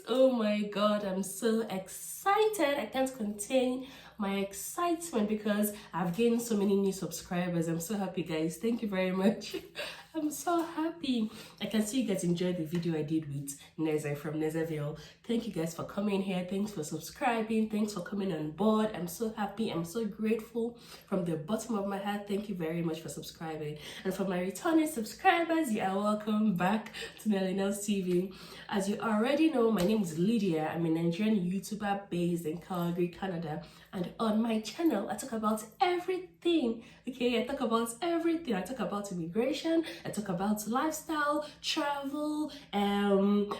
Oh my god, I'm so excited. I can't contain my excitement because I've gained so many new subscribers. I'm so happy, guys. Thank you very much. I'm so happy. I can see you guys enjoyed the video I did with Neza from Nezaville. Thank you guys for coming here. Thanks for subscribing. Thanks for coming on board. I'm so happy. I'm so grateful from the bottom of my heart. Thank you very much for subscribing. And for my returning subscribers, you are welcome back to Melina's TV. As you already know, my name is Lydia. I'm a Nigerian YouTuber based in Calgary, Canada. And on my channel, I talk about everything. Okay, I talk about everything. I talk about immigration. I talk about lifestyle, travel,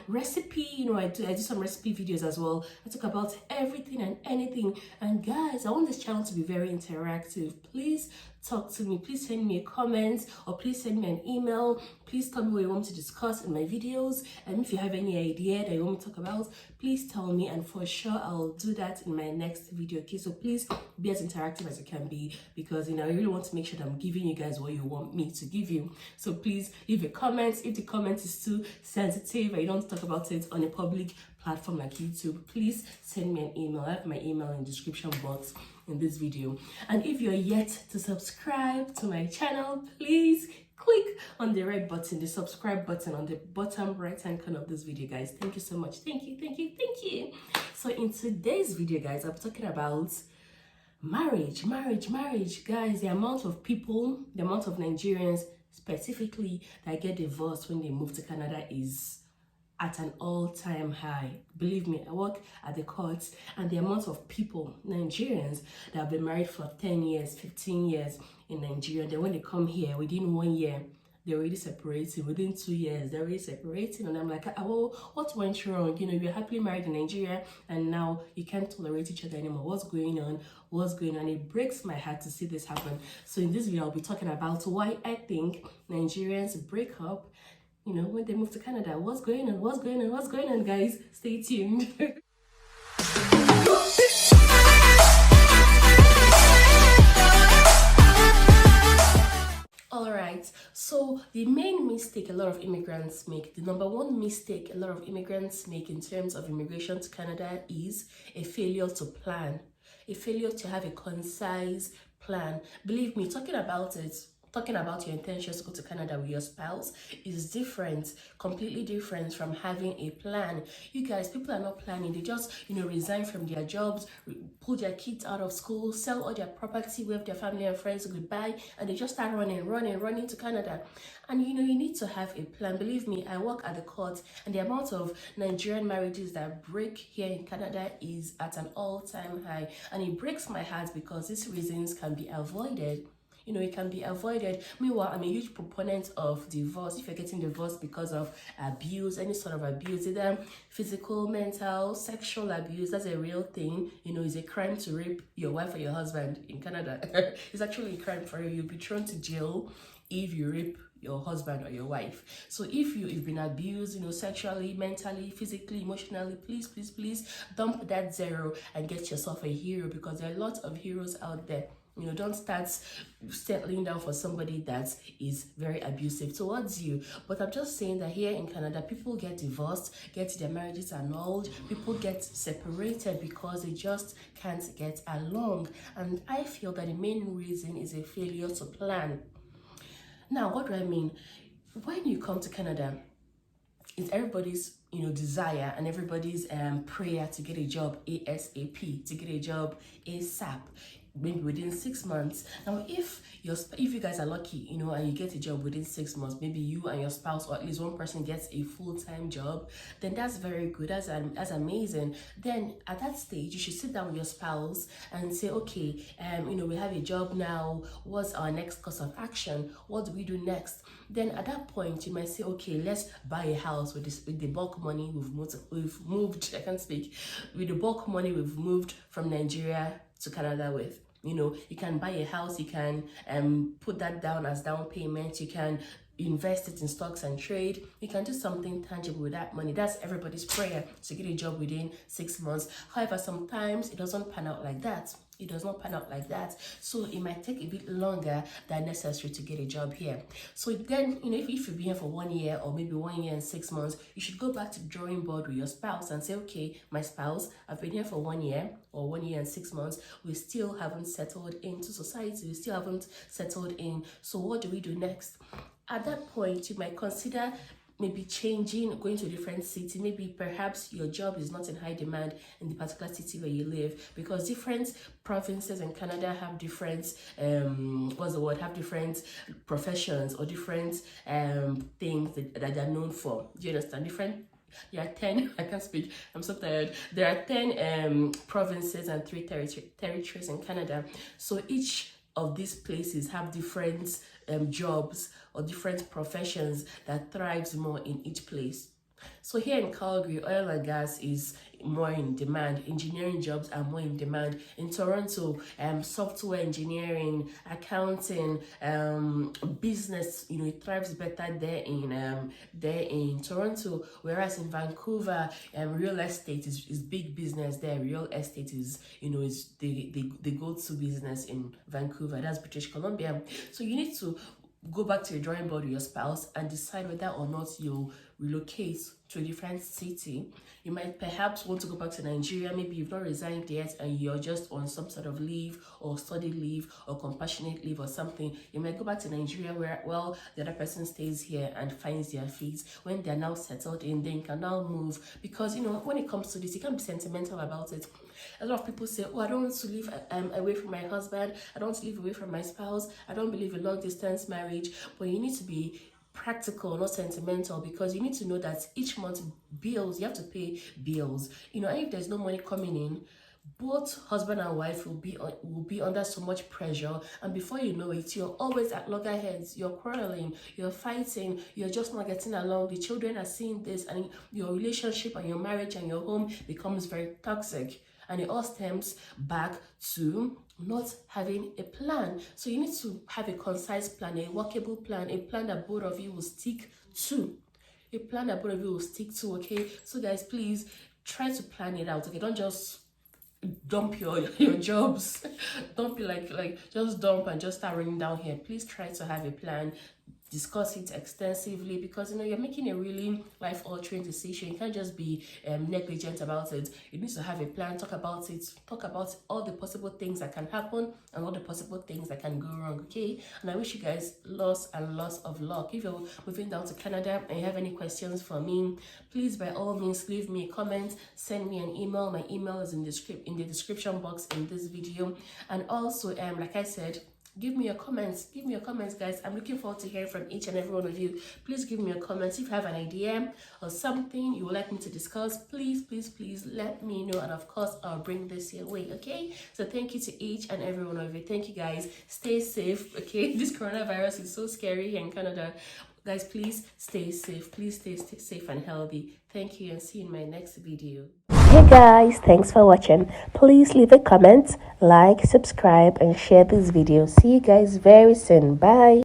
recipe. You know, I do some recipe videos as well. I talk about everything and anything. And guys, I want this channel to be very interactive. Please talk to me. Please send me a comment or please send me an email. Please tell me what you want to discuss in my videos. And if you have any idea that you want me to talk about, please tell me, and for sure I'll do that in my next video. Okay, so please be as interactive as you can be, because I really want to make sure that I'm giving you guys what you want me to give you. So please leave a comment. If the comment is too sensitive and you don't talk about it on a public platform like YouTube, please send me an email. I have my email in the description box in this video. And if you're yet to subscribe to my channel, please click on the red button, the subscribe button on the bottom right hand corner of this video, guys. Thank you so much. Thank you. So in today's video, guys, I'm talking about marriage, guys. The amount of people, the amount of Nigerians specifically that get divorced when they move to Canada is at an all-time high. Believe me, I work at the courts, and the amount of people, Nigerians, that have been married for 10 years, 15 years in Nigeria, then when they come here, within 1 year, they're already separating. Within 2 years, they're already separating. And I'm like, well, what went wrong? You know, you're happily married in Nigeria, and now you can't tolerate each other anymore. What's going on? It breaks my heart to see this happen. So in this video, I'll be talking about why I think Nigerians break up, you know, when they move to Canada. What's going on, guys? Stay tuned. Alright, so the main mistake a lot of immigrants make, the number one mistake a lot of immigrants make in terms of immigration to Canada is a failure to plan, a failure to have a concise plan. Believe me, talking about your intentions to go to Canada with your spouse is different, completely different from having a plan. You guys, people are not planning. They just, resign from their jobs, pull their kids out of school, sell all their property, wave their family and friends goodbye, and they just start running to Canada. And you need to have a plan. Believe me, I work at the court, and the amount of Nigerian marriages that break here in Canada is at an all-time high. And it breaks my heart because these reasons can be avoided. It can be avoided. Meanwhile, I'm a huge proponent of divorce. If you're getting divorced because of abuse, any sort of abuse, either physical, mental, sexual abuse, that's a real thing. It's a crime to rape your wife or your husband in Canada. It's actually a crime for you. You'll be thrown to jail if you rape your husband or your wife. So if you've been abused, sexually, mentally, physically, emotionally, please dump that zero and get yourself a hero, because there are lots of heroes out there. Don't start settling down for somebody that is very abusive towards you. But I'm just saying that here in Canada, people get divorced, get their marriages annulled, people get separated because they just can't get along. And I feel that the main reason is a failure to plan. Now, what do I mean? When you come to Canada, it's everybody's desire and everybody's prayer to get a job ASAP, to get a job ASAP, maybe within 6 months. Now, if you guys are lucky, and you get a job within 6 months, maybe you and your spouse or at least one person gets a full-time job, then that's very good. That's amazing. Then at that stage, you should sit down with your spouse and say, okay, we have a job now. What's our next course of action? What do we do next? Then at that point, you might say, okay, let's buy a house with the bulk money we've moved. I can't speak. With the bulk money we've moved from Nigeria to Canada with. You can buy a house, you can put that down as down payment, you can invest it in stocks and trade, you can do something tangible with that money. That's everybody's prayer, to get a job within 6 months. However, sometimes it doesn't pan out like that. it does not pan out like that. So it might take a bit longer than necessary to get a job here. So then, if you've been here for 1 year or maybe 1 year and 6 months, you should go back to the drawing board with your spouse and say, okay, my spouse, I've been here for 1 year or 1 year and 6 months. We still haven't settled into society. We still haven't settled in. So what do we do next? At that point, you might consider maybe changing, going to a different city. Maybe perhaps your job is not in high demand in the particular city where you live, because different provinces in Canada have different have different professions or different things that they're known for. Do you understand? There are 10, I can't speak, I'm so tired. There are 10 provinces and 3 territories in Canada. So each of these places have different jobs or different professions that thrives more in each place. So here in Calgary, oil and gas is more in demand. Engineering jobs are more in demand. In Toronto, software engineering, accounting, business, it thrives better there in Toronto. Whereas in Vancouver, real estate is big business there. Real estate is the go-to business in Vancouver. That's British Columbia. So you need to go back to your drawing board with your spouse and decide whether or not you'll relocate to a different city. You might perhaps want to go back to Nigeria. Maybe you've not resigned yet and you're just on some sort of leave or study leave or compassionate leave or something. You might go back to Nigeria where, the other person stays here and finds their feet. When they're now settled in, then can now move. Because, when it comes to this, you can't be sentimental about it. A lot of people say, I don't want to live away from my husband. I don't want to live away from my spouse. I don't believe in long distance marriage. But you need to be practical, not sentimental, because you need to know that each month you have to pay bills. And if there's no money coming in, both husband and wife will be under so much pressure, and before you know it, you're always at loggerheads. You're quarreling, you're fighting, you're just not getting along. The children are seeing this, and your relationship and your marriage and your home becomes very toxic. And it all stems back to not having a plan. So you need to have a concise plan, a workable plan, a plan that both of you will stick to. A plan that both of you will stick to, okay? So guys, please try to plan it out, okay? Don't just dump your jobs. Don't be like just dump and just start running down here. Please try to have a plan. Discuss it extensively, because you're making a really life-altering decision. You can't just be negligent about it. You need to have a plan. Talk about it. Talk about all the possible things that can happen and all the possible things that can go wrong, okay? And I wish you guys lots of luck. If you're moving down to Canada and you have any questions for me, please by all means leave me a comment, send me an email. My email is in the description box in this video. And also, like I said, give me your comments, guys. I'm looking forward to hearing from each and every one of you. Please give me your comments. If you have an idea or something you would like me to discuss, please let me know, and of course I'll bring this your way, okay? So thank you to each and every one of you. Thank you, guys. Stay safe, okay? This coronavirus is so scary here in Canada. Guys, please stay safe. Please stay safe and healthy. Thank you, and see you in my next video. Hey guys, thanks for watching. Please leave a comment, like, subscribe, and share this video. See you guys very soon. Bye.